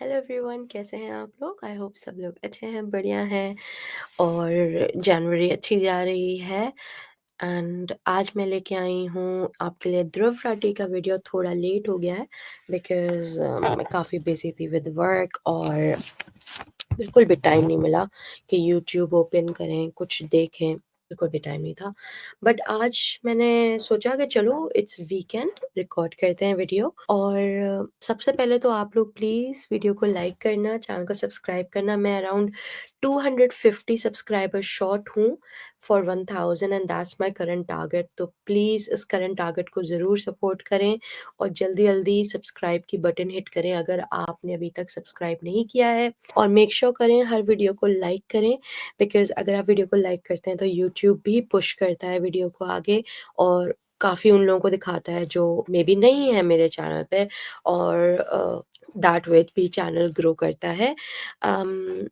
Hello everyone, कैसे हैं आप लोग। आई होप सब लोग अच्छे हैं, बढ़िया हैं। और जनवरी अच्छी जा रही है। एंड आज मैं लेके आई हूँ आपके लिए ध्रुव राठी का वीडियो। थोड़ा लेट हो गया है बिकॉज मैं काफ़ी बिजी थी विद वर्क और बिल्कुल भी टाइम नहीं मिला कि यूट्यूब ओपन करें कुछ देखें। बिल्कुल भी टाइम नहीं था। बट आज मैंने सोचा कि चलो इट्स वीकेंड, रिकॉर्ड करते हैं वीडियो। और सबसे पहले तो आप लोग प्लीज़ वीडियो को लाइक करना, चैनल को सब्सक्राइब करना। मैं अराउंड 250 सब्सक्राइबर शॉर्ट हूँ for 1000 and that's my current target. तो प्लीज़ इस करंट टारगेट को ज़रूर सपोर्ट करें और जल्दी जल्दी सब्सक्राइब की बटन हिट करें अगर आपने अभी तक सब्सक्राइब नहीं किया है। और मेक श्योर करें हर वीडियो को लाइक करें, बिकॉज अगर आप वीडियो को लाइक करते हैं तो यूट्यूब भी पुश करता है वीडियो को आगे और काफ़ी उन लोगों को दिखाता है जो मे बी नहीं है मेरे चैनल पे। और दैट वे भी चैनल ग्रो करता है।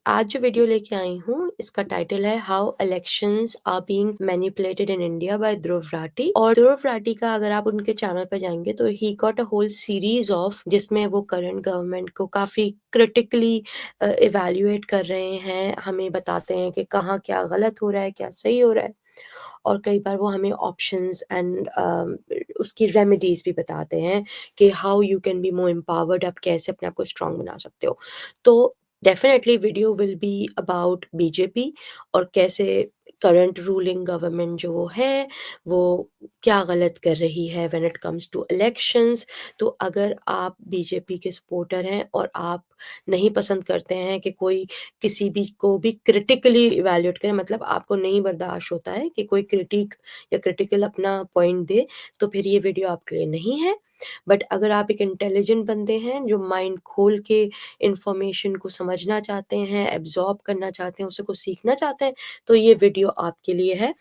आज जो वीडियो लेके आई हूँ इसका टाइटल है how elections are being manipulated in India by Dhruv Rathee. और ध्रुव राठी का अगर आप उनके चैनल पर जाएंगे तो ही got a whole series of जिसमें वो करंट गवर्नमेंट को काफ़ी क्रिटिकली इवैल्यूएट कर रहे हैं, हमें बताते हैं कि कहाँ क्या गलत हो रहा है, क्या सही हो रहा है। और कई बार वो हमें ऑप्शंस एंड उसकी रेमेडीज भी बताते हैं कि how you can be more empowered, आप कैसे अपने आप को स्ट्रांग बना सकते हो। तो definitely video will be about BJP और कैसे करंट रूलिंग गवर्नमेंट जो है वो क्या गलत कर रही है when it comes to elections. तो अगर आप बीजेपी के सपोर्टर हैं और आप नहीं पसंद करते हैं कि कोई किसी भी को भी क्रिटिकली इवैल्यूएट करें, मतलब आपको नहीं बर्दाश्त होता है कि कोई क्रिटिक या क्रिटिकल अपना पॉइंट दे, तो फिर ये वीडियो आपके लिए नहीं है। बट अगर आप एक इंटेलिजेंट बंदे हैं जो माइंड खोल के इंफॉर्मेशन को समझना चाहते हैं, एब्जॉर्ब करना चाहते हैं, उसे को सीखना चाहते हैं, तो ये वीडियो आपके लिए है।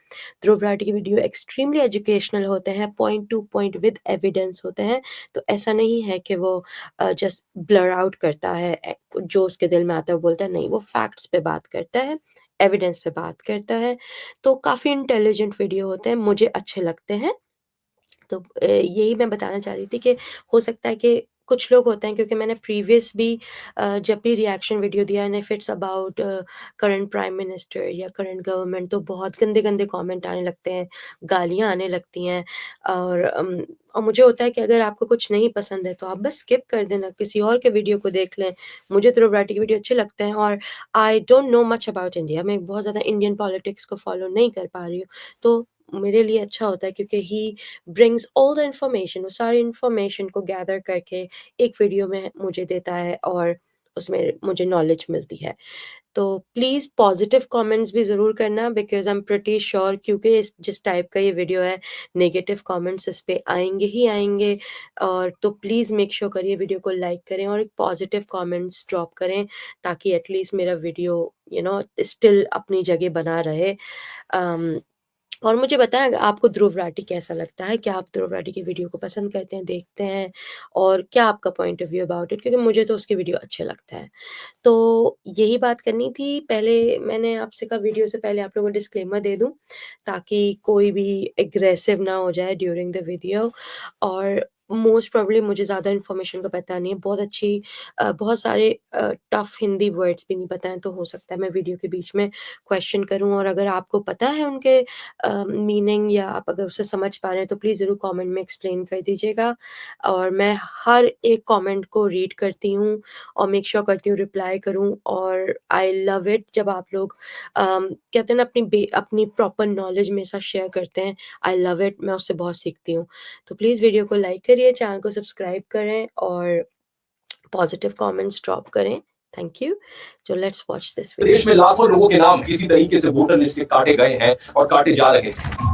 ध्रुव राठी की वीडियो एक्सट्रीमली एजुकेशनल होते हैं, point two point with evidence होते हैं। तो ऐसा नहीं है कि वो जस्ट ब्लर आउट करता है, जो उसके दिल में आता है वो बोलता है, नहीं, वो फैक्ट्स पे बात करता है, एविडेंस पे बात करता है। तो काफ़ी इंटेलिजेंट वीडियो होते हैं, मुझे अच्छे लगते हैं। तो यही मैं बताना चाह रही थी कि हो सकता है कि कुछ लोग होते हैं, क्योंकि मैंने प्रीवियस भी जब भी रिएक्शन वीडियो दिया and if it's about current prime minister या करंट गवर्नमेंट, तो बहुत गंदे गंदे कमेंट आने लगते हैं, गालियाँ आने लगती हैं। और मुझे होता है कि अगर आपको कुछ नहीं पसंद है तो आप बस स्किप कर देना, किसी और के वीडियो को देख लें। मुझे ध्रुव राठी के वीडियो अच्छे लगते हैं और I don't know much about India, मैं बहुत ज़्यादा इंडियन पॉलिटिक्स को फॉलो नहीं कर पा रही हूँ। तो मेरे लिए अच्छा होता है क्योंकि he brings all the information, वो सारी इन्फॉर्मेशन को गैदर करके एक वीडियो में मुझे देता है और उसमें मुझे नॉलेज मिलती है। तो प्लीज़ पॉजिटिव कमेंट्स भी ज़रूर करना, because I am pretty sure, क्योंकि इस जिस टाइप का ये वीडियो है नेगेटिव कमेंट्स इस पे आएँगे ही आएँगे। और तो प्लीज़ मेक श्योर करिए वीडियो को लाइक करें और एक पॉजिटिव कमेंट्स ड्रॉप करें ताकि एटलीस्ट मेरा वीडियो स्टिल अपनी जगह बना रहे। अम और मुझे बताएँ आपको ध्रुव राठी कैसा लगता है? क्या आप ध्रुव राठी की वीडियो को पसंद करते हैं, देखते हैं? और क्या आपका point of view about it? क्योंकि मुझे तो उसके वीडियो अच्छे लगते हैं। तो यही बात करनी थी। पहले मैंने आपसे कहा वीडियो से पहले आप लोगों को डिस्क्लेमर दे दूँ ताकि कोई भी एग्रेसिव ना हो जाए ड्यूरिंग द वीडियो। और मोस्ट प्रोबेबली मुझे ज़्यादा इन्फॉर्मेशन का पता नहीं है। बहुत सारे टफ़ हिंदी वर्ड्स भी नहीं पता हैं, तो हो सकता है मैं वीडियो के बीच में क्वेश्चन करूँ। और अगर आपको पता है उनके मीनिंग या आप अगर उसे समझ पा रहे हैं तो प्लीज़ ज़रूर कमेंट में एक्सप्लेन कर दीजिएगा। और मैं हर एक कमेंट को रीड करती हूँ और मेक श्योर करती हूँ रिप्लाई करूँ। और आई लव इट जब आप लोग कहते हैं ना अपनी प्रॉपर नॉलेज मेरे साथ शेयर करते हैं। आई लव इट, मैं उससे बहुत सीखती हूँ। तो प्लीज़ वीडियो को लाइक करिए, चैनल को सब्सक्राइब करें और पॉजिटिव कमेंट्स ड्रॉप करें। Thank you. So let's watch this video. देश में लाखों लोगों के नाम इसी तरीके से वोटर लिस्ट से काटे गए हैं और काटे जा रहे हैं।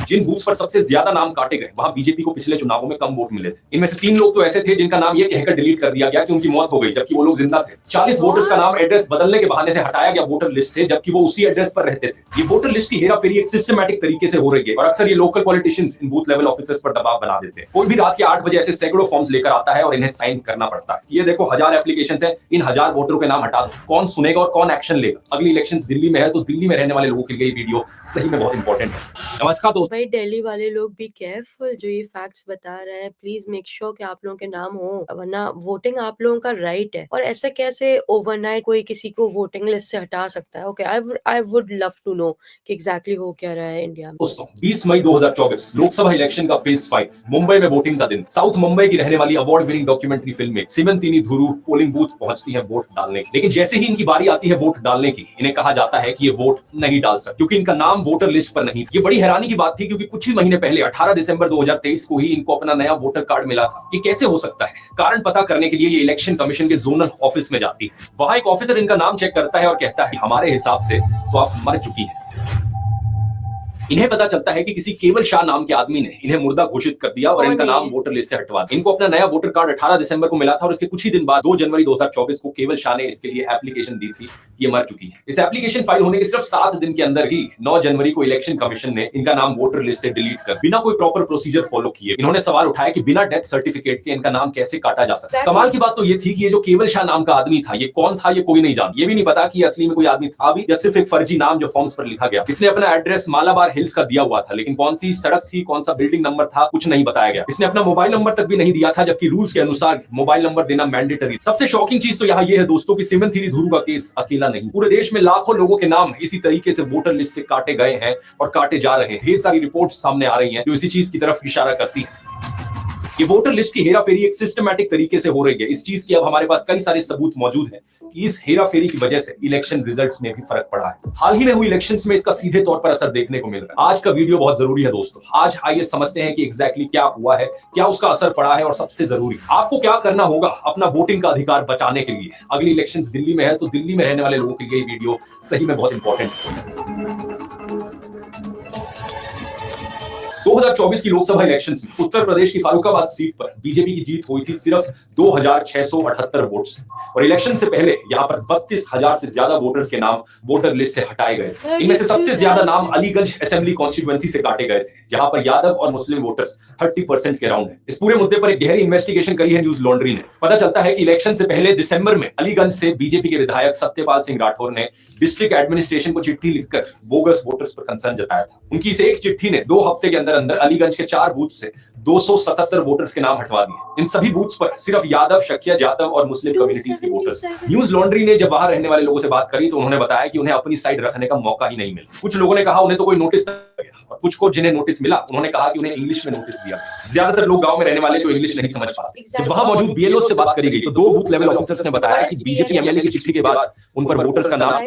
जिन बूथ पर सबसे ज्यादा नाम काटे गए वहां बीजेपी को पिछले चुनावों में कम वोट मिले थे। इनमें से 3 लोग तो ऐसे थे जिनका नाम ये कहकर डिलीट कर दिया गया कि उनकी मौत हो गई, जबकि वो लोग जिंदा थे। 40 वोटर्स का नाम एड्रेस बदलने के बहाने से हटाया गया वोटर लिस्ट से, जबकि वो उसी एड्रेस पर रहते थे। ये वोटर लिस्ट की हेराफेरी एक सिस्टमैटिक तरीके से हो रही है और अक्सर ये लोकल पॉलिटिशियंस इन बूथ लेवल ऑफिसर्स पर दबाव बना देते हैं। कोई भी रात के 8 बजे ऐसे सैकड़ों फॉर्म्स लेकर आता है और इन्हें साइन करना पड़ता है। ये देखो 1000 एप्लीकेशंस हैं, इन 1000 वोटरों के नाम हटा दो। कौन सुनेगा और कौन एक्शन लेगा? अगली इलेक्शंस दिल्ली में है, तो दिल्ली में रहने वाले लोगों के लिए ये वीडियो सही में बहुत इंपॉर्टेंट है। नमस्कार दोस्तों। भाई दिल्ली वाले लोग बी केयरफुल, जो ये फैक्ट्स बता रहे हैं प्लीज मेक श्योर कि आप लोगों के नाम हो, वरना वोटिंग आप लोगों का राइट है। और ऐसे कैसे ओवरनाइट कोई किसी को वोटिंग लिस्ट से हटा सकता है? Okay, I would love to know कि एग्जैक्टली हो क्या रहा है इंडिया में। दोस्तों 20 मई 2024 लोकसभा इलेक्शन का फेज 5 मुंबई में वोटिंग का दिन। साउथ मुंबई की रहने वाली award winning documentary film Seemantini Dhuru polling booth पहुंचती है वोट डालने, लेकिन जैसे ही इनकी बारी आती है वोट डालने की, इन्हें कहा जाता है कि ये वोट नहीं डाल सकते क्योंकि इनका नाम वोटर लिस्ट पर नहीं। ये बड़ी हैरानी की बात थी क्योंकि कुछ ही महीने पहले 18 दिसंबर 2023 को ही इनको अपना नया वोटर कार्ड मिला था। ये कैसे हो सकता है? कारण पता करने के लिए ये इलेक्शन कमीशन के जोनल ऑफिस में जाती है। वहां एक ऑफिसर इनका नाम चेक करता है और कहता है हमारे हिसाब से तो आप मर चुकी है। इन्हें पता चलता है कि किसी केवल शाह नाम के आदमी ने इन्हें मुर्दा घोषित कर दिया और इनका नाम वोटर लिस्ट से हटवा दिया। इनको अपना नया वोटर कार्ड 18 दिसंबर को मिला था और इसके कुछ ही दिन बाद 2 जनवरी 2024 को केवल शाह ने इसके लिए एप्लीकेशन दी थी कि ये मर चुकी है। इस एप्लीकेशन फाइल होने के सिर्फ 7 दिन के अंदर ही 9 जनवरी को इलेक्शन कमीशन ने इनका नाम वोटर लिस्ट से डिलीट कर बिना कोई प्रॉपर प्रोसीजर फॉलो किए। इन्होंने सवाल उठाया कि बिना डेथ सर्टिफिकेट के इनका नाम कैसे काटा जा सकता है। कमाल की बात तो ये थी कि ये जो केवल शाह नाम का आदमी था, ये कौन था ये कोई नहीं जानता। ये भी नहीं पता कि असली में कोई आदमी था भी या सिर्फ एक फर्जी नाम जो फॉर्म्स पर लिखा गया। इसने अपना एड्रेस मालाबार हिल्स का दिया हुआ था, लेकिन कौन सी सड़क थी, कौन सा बिल्डिंग नंबर था, कुछ नहीं बताया गया। इसने अपना मोबाइल नंबर तक भी नहीं दिया था, जबकि रूल्स के अनुसार मोबाइल नंबर देना मैंडेटरी। सबसे शॉकिंग चीज तो यहाँ ये है दोस्तों कि सीमंतिनी धुरू का केस अकेला नहीं, पूरे देश में लाखों लोगों के नाम इसी तरीके से वोटर लिस्ट से काटे गए हैं और काटे जा रहे हैं। ढेर सारी रिपोर्ट्स सामने आ रही हैं जो इसी चीज की तरफ इशारा करती है। ये वोटर लिस्ट की हेराफेरी एक सिस्टमैटिक तरीके से हो रही है। इस चीज की अब हमारे पास कई सारे सबूत मौजूद हैं कि इस हेराफेरी की वजह से इलेक्शन रिजल्ट्स में भी फर्क पड़ा है। हाल ही में हुई इलेक्शंस में इसका सीधे तौर पर असर देखने को मिल रहा है। आज का वीडियो बहुत जरूरी है दोस्तों। आज आइए समझते हैं कि एग्जैक्टली क्या हुआ है, क्या उसका असर पड़ा है और सबसे जरूरी आपको क्या करना होगा अपना वोटिंग का अधिकार बचाने के लिए। अगली इलेक्शंस दिल्ली में है तो दिल्ली में रहने वाले लोगों के लिए वीडियो सही में बहुत इंपॉर्टेंट है। 2024 की लोकसभा इलेक्शन में उत्तर प्रदेश की फारुखाबाद सीट पर बीजेपी की जीत हुई थी सिर्फ 2678 वोट से, और इलेक्शन से पहले यहां पर 32,000 से ज्यादा वोटर्स के नाम वोटर लिस्ट से हटाए गए। इनमें से सबसे ज्यादा नाम अलीगंज असेंबली कॉन्स्टिट्यूएंसी से काटे गए थे, जहां पर यादव और मुस्लिम वोटर्स 30% के राउंड है। इस पूरे मुद्दे पर एक गहरी इन्वेस्टिगेशन करी है न्यूज लॉन्ड्री ने। पता चलता है कि इलेक्शन से पहले दिसंबर में अलीगंज से बीजेपी के विधायक सत्यपाल सिंह राठौर ने डिस्ट्रिक्ट एडमिनिस्ट्रेशन को चिट्ठी लिखकर बोगस वोटर्स पर कंसर्न जताया था। उनकी इस एक चिट्ठी ने 2 हफ्ते के अंदर अंदर अलीगंज के 4 बूथ से 277 वोटर्स के नाम हटवा दिए। इन सभी बूथ्स पर सिर्फ यादव, शकिया, जाटव और मुस्लिम कम्युनिटीज के वोटर्स। न्यूज लॉन्ड्री ने जब वहां रहने वाले लोगों से बात करी तो उन्होंने बताया कि उन्हें अपनी साइड रखने का मौका ही नहीं मिला। कुछ लोगों ने कहा उन्हें तो कोई नोटिस नहीं गया, और कुछ को जिन्हें नोटिस मिला उन्होंने कहा कि उन्हें इंग्लिश में नोटिस दिया। ज्यादातर लोग गांव में रहने वाले जो इंग्लिश नहीं समझ पाते। जब वहां मौजूद बीएलओ से बात करी गई तो 2 बूथ लेवल ऑफिसर्स ने बताया कि बीजेपी एमएलए की चिट्ठी के बाद उन पर वोटर्स का नाम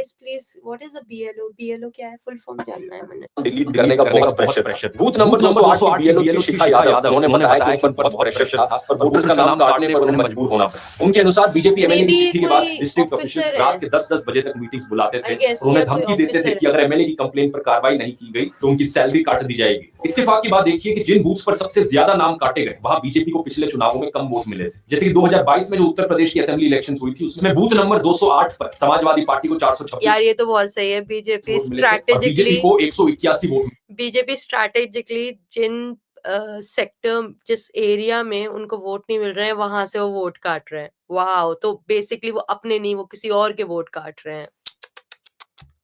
डिलीट करने का बहुत प्रेशर। बूथ नंबर 208 बीएलओ शिखा यादव, उन्होंने बताया कि उन पर बहुत प्रेशर था और वोटर्स का नाम काटने पर उन्हें मजबूर होना पड़ा। उनके अनुसार बीजेपी एमएलए की चिट्ठी के बाद डिस्ट्रिक्ट ऑफिशियल्स रात के 10-10 बजे तक मीटिंग्स बुलाते थे और उन्हें धमकी देते थे कि अगर एमएलए की कंप्लेन पर कार्रवाई नहीं की गई तो उनकी सैलरी काट दी जाएगी। इत्तेफाक की बात देखिए कि जिन बूथ्स पर सबसे ज्यादा नाम काटे गए वहां बीजेपी को पिछले चुनावों में कम वोट मिले थे। जैसे कि 2022 में जो उत्तर प्रदेश की असेंबली इलेक्शन हुई थी उसमें बूथ नंबर 208 पर समाजवादी पार्टी को 426। यार ये तो बहुत सही है। बीजेपी स्ट्रैटेजिकली को 181 वोट। बीजेपी स्ट्रैटेजिकली जिन सेक्टर जिस एरिया में उनको वोट नहीं मिल रहे हैं वहां से वो वोट काट रहे हैं। वाह, तो बेसिकली वो अपने नहीं, वो किसी और के वोट काट रहे हैं।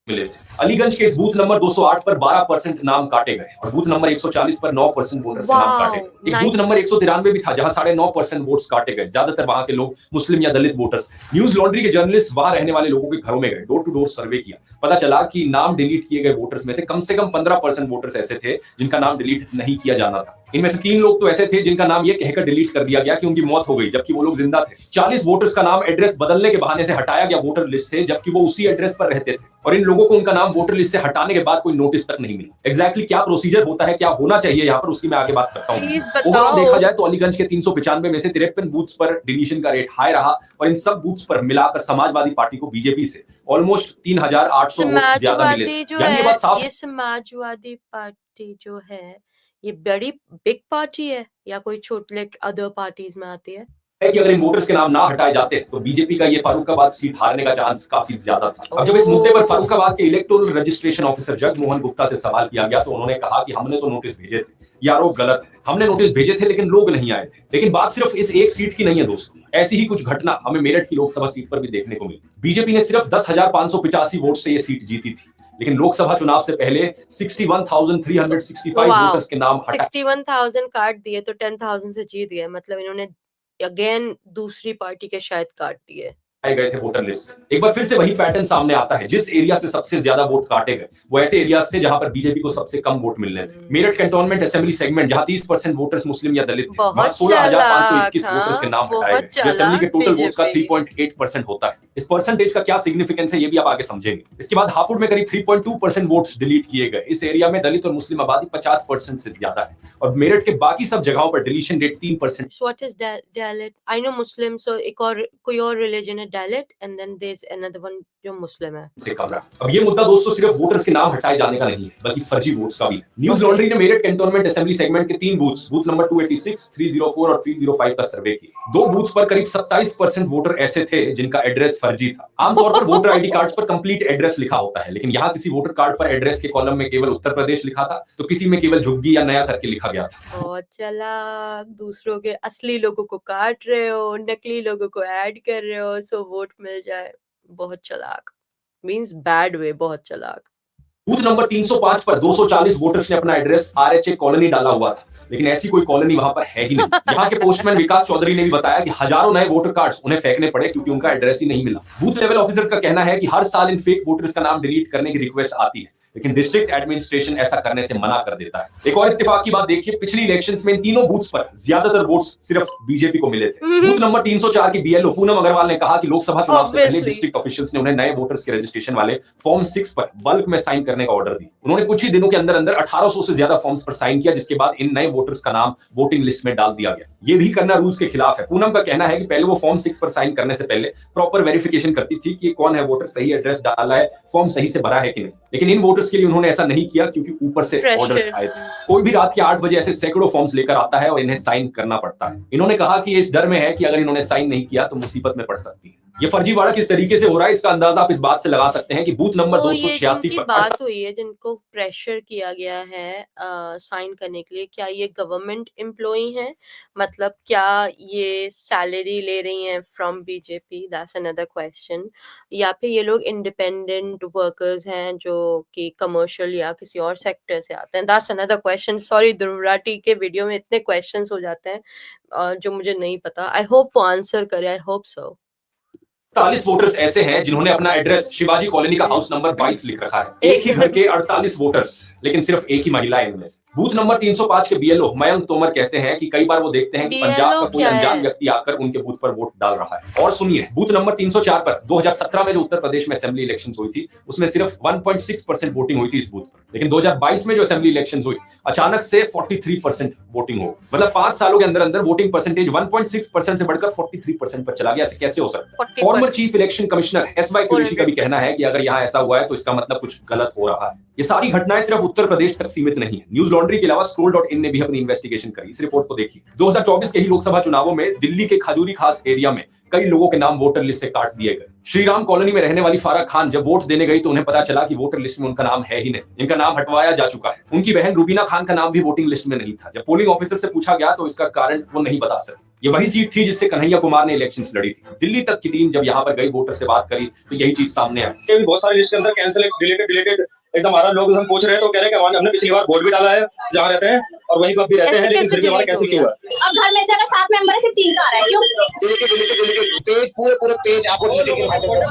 मिले थे। अलीगंज के इस बूथ नंबर 208 पर 12% नाम काटे गए और बूथ नंबर 140 पर 9% वोटर्स के नाम काटे गए। एक बूथ नंबर 193 भी था जहां 9.5% वोट्स काटे गए। ज्यादातर वहां के लोग मुस्लिम या दलित वोटर्स। न्यूज लॉन्ड्री के जर्नलिस्ट वहां रहने वाले लोगों के घरों में गए, डोर टू डोर सर्वे किया। पता चला कि नाम डिलीट किए गए वोटर्स में से कम 15% वोटर्स ऐसे थे जिनका नाम डिलीट नहीं किया जाना था। इनमें से 3 लोग तो ऐसे थे जिनका नाम ये कहकर डिलीट कर दिया गया कि उनकी मौत हो गई, जबकि वो लोग जिंदा थे। 40 वोटर्स का नाम एड्रेस बदलने के बहाने से हटाया गया वोटर लिस्ट से, जबकि वो उसी एड्रेस पर रहते थे, और इन लोगों को उनका नाम वोटर लिस्ट से हटाने के बाद कोई नोटिस तक नहीं मिला। एग्जैक्टली क्या प्रोसीजर होता है, क्या होना चाहिए यहाँ पर, उसकी मैं आगे बात करता हूँ। ओवरऑल देखा जाए तो अलीगंज के 395 में से 53 बूथ्स पर डिलीशन का रेट हाई रहा और इन सब बूथ्स पर मिलाकर समाजवादी पार्टी को बीजेपी से ऑलमोस्ट 3,800 वोट ज्यादा मिले। यानी ये बात साफ ये समाजवादी पार्टी जो है ये बड़ी बिग पार्टी है या कोई छोटे अदर पार्टीज में आती है कि अगर इन वोटर्स के नाम ना हटाए जाते तो बीजेपी का ये फारुखाबाद सीट हारने का चांस काफी ज्यादा था। अब जब इस मुद्दे पर फारुखाबाद के electoral registration officer Jagmohan Gupta से सवाल किया गया तो उन्होंने कहा कि हमने तो नोटिस भेजे थे, ये आरोप गलत है। हमने नोटिस भेजे थे लेकिन लोग नहीं आए थे। लेकिन बात सिर्फ इस एक सीट की नहीं है दोस्तों, ऐसी ही कुछ घटना हमें मेरठ की लोकसभा सीट पर भी देखने को मिली। बीजेपी ने सिर्फ 10,585 वोट से ये सीट जीती थी, लेकिन लोकसभा चुनाव से पहले 61,365 वोटर्स के नाम हटाए 61,000 काट दिए तो 10,000 से जीत गए, मतलब इन्होंने अगेन दूसरी पार्टी के शायद काट दिए गए थे वोटर लिस्ट से। एक बार फिर से वही पैटर्न सामने आता है, जिस एरिया से सबसे ज्यादा वोट काटे गए वो ऐसे एरिया से जहां पर बीजेपी को सबसे कम वोट मिलने थे। मेरठ कैंटोनमेंट असेंबली सेगमेंट जहां 30% वोटर्स मुस्लिम या दलित थे, वहां 16,521 वोटर्स के नाम हटाए गए, जो असेंबली के टोटल वोट्स का 3.8% होता है। इस परसेंटेज का क्या सिग्निफिकेंस है ये भी आप आगे समझेंगे। इसके बाद हापुड़ में करीब 3.2% वोट्स डिलीट किए गए। इस एरिया में दलित और मुस्लिम आबादी 50% से ज्यादा है और मेरठ के बाकी सब जगहों पर deletion rate 3%। So what is Dalit? I know Muslim, so एक और कोई और रिलीजन है Dalit, and then there's another one जो मुस्लिम है। से कम रहा। अब ये मुद्दा दोस्तों सिर्फ वोटर्स के नाम हटाए जाने का नहीं है, बल्कि फर्जी वोट्स का भी है। न्यूज लॉन्ड्री ने मेरठ कैंटोनमेंट असेंबली सेगमेंट के 3 बूथ्स, बूथ नंबर 286, 304 और 305 का सर्वे किया। 2 बूथ्स पर करीब 27% वोटर ऐसे थे जिनका एड्रेस फर्जी था। आमतौर पर वोटर आईडी कार्ड्स पर कंप्लीट एड्रेस लिखा होता है, लेकिन यहाँ किसी वोटर कार्ड पर एड्रेस के कॉलम में केवल उत्तर प्रदेश लिखा था, तो किसी में केवल झुग्गी या नया करके लिखा गया था। बहुत चालाक, दूसरों के असली लोगों को काट रहे हो, नकली लोगों को ऐड कर रहे हो सो वोट मिल जाए। बहुत चालाक मींस बैड वे, बहुत चालाक। बूथ नंबर 305 पर 240 वोटर्स ने अपना एड्रेस आरएचए कॉलोनी डाला हुआ था, लेकिन ऐसी कोई कॉलोनी वहां पर है ही नहीं। यहाँ के पोस्टमैन विकास चौधरी ने भी बताया कि हजारों नए वोटर कार्ड्स उन्हें फेंकने पड़े क्योंकि उनका एड्रेस ही नहीं मिला। बूथ लेवल ऑफिसर्स का कहना है कि हर साल इन फेक वोटर्स का नाम डिलीट करने की रिक्वेस्ट आती है, लेकिन डिस्ट्रिक्ट एडमिनिस्ट्रेशन ऐसा करने से मना कर देता है। एक और इत्तेफाक की बात देखिए, पिछली इलेक्शंस में इन तीनों बूथ्स पर ज्यादातर वोट्स सिर्फ बीजेपी को मिले थे। बूथ नंबर 304 की बीएलओ पूनम अग्रवाल ने कहा कि लोकसभा चुनाव से पहले डिस्ट्रिक्ट ऑफिशियल्स ने उन्हें नए वोटर्स के रजिस्ट्रेशन वाले फॉर्म 6 पर बल्क में साइन करने का ऑर्डर दिया। उन्होंने कुछ ही दिनों के अंदर अंदर 1800 से ज्यादा फॉर्म्स पर साइन किया, जिसके बाद इन नए वोटर्स का नाम वोटिंग लिस्ट में डाल दिया गया। ये भी करना रूल्स के खिलाफ है। पूनम का कहना है कि पहले वो फॉर्म 6 पर साइन करने से पहले प्रॉपर वेरिफिकेशन करती थी कि कौन है वोटर, सही एड्रेस डाला है, फॉर्म सही से भरा है कि नहीं। लेकिन इन वोटर्स के लिए उन्होंने ऐसा नहीं किया क्योंकि ऊपर से ऑर्डर्स आए थे। कोई भी रात के 8 बजे ऐसे सैकड़ों फॉर्म्स लेकर आता है और इन्हें साइन करना पड़ता है। इन्होंने कहा कि इस डर में है कि अगर इन्होंने साइन नहीं किया तो मुसीबत में पड़ सकती है। ये फर्जीवाड़ा किस तरीके से हो रहा है इसका अंदाजा आप इस बात से लगा सकते हैं कि बूथ नंबर 286 पर बात हुई है जिनको प्रेशर किया गया है साइन करने के लिए, क्या ये गवर्नमेंट एम्प्लॉई हैं? मतलब क्या ये सैलरी ले रही हैं from BJP? That's another question. या फिर ये लोग इंडिपेंडेंट वर्कर्स हैं जो कि कमर्शियल या किसी और सेक्टर से आते हैं? That's another question. Sorry, Dhruv Rathee के वीडियो में इतने क्वेश्चंस हो जाते हैं जो मुझे नहीं पता। आई होप वो आंसर करे, आई होप सो। 48 वोटर्स ऐसे हैं जिन्होंने अपना एड्रेस शिवाजी कॉलोनी का हाउस नंबर 22 लिख रखा है। एक ही घर के 48 वोटर्स, लेकिन सिर्फ एक ही महिला है इनमें से। बूथ नंबर 305 के बीएलओ मयंक तोमर कहते हैं कि कई बार वो देखते हैं कि पंजाब का कोई अनजान व्यक्ति आकर उनके बूथ पर वोट डाल रहा है। और सुनिए, बूथ नंबर 304 पर 2017 में जो उत्तर प्रदेश में असेंबली इलेक्शन हुई थी, उसमें सिर्फ 1.6% वोटिंग हुई थी इस बूथ पर। लेकिन 2022 में जो असेंबली इलेक्शन हुई, अचानक से 43% वोटिंग हो, मतलब 5 सालों के अंदर अंदर वोटिंग परसेंटेज 1.6% से बढ़कर 43% पर चला गया। ऐसे कैसे हो सकता है? Former chief election commissioner SY. Quraishi का भी कहना है कि अगर यहाँ ऐसा हुआ है तो इसका मतलब कुछ गलत हो रहा है। ये सारी घटनाएं सिर्फ उत्तर प्रदेश तक सीमित नहीं है। न्यूज लॉन्ड्री के अलावा scroll.in ने भी अपनी इन्वेस्टिगेशन करी। इस रिपोर्ट को देखिए। 2024 के ही लोकसभा चुनावों में दिल्ली के खजूरी खास एरिया में कई लोगों के नाम वोटर लिस्ट से काट दिए गए। श्रीराम कॉलोनी में रहने वाली फारा खान जब वोट देने गई तो उन्हें पता चला कि वोटर लिस्ट में उनका नाम है ही नहीं, इनका नाम हटवाया जा चुका है। उनकी बहन रुबीना खान का नाम भी वोटिंग लिस्ट में नहीं था। जब पोलिंग ऑफिसर से पूछा गया तो इसका कारण वो नहीं बता सके। ये वही सीट थी जिससे कन्हैया कुमार ने इलेक्शंस लड़ी थी। दिल्ली तक की टीम जब यहाँ पर गई, वोटर से बात करी, तो यही चीज सामने आई। बहुत सारी लिस्ट के अंदर कैंसिल, डिलीटेड एकदम आ रहा। लोग हम पूछ रहे हैं तो कह रहे हैं कि हमने पिछली बार वोट भी डाला है जहाँ रहते हैं और वहीं पर भी रहते हैं, लेकिन फिर भी हमारा कैसे क्यों हुआ? अब घर में से अगर 7 मेंबर है, सिर्फ 3 का आ रहा है, क्यों?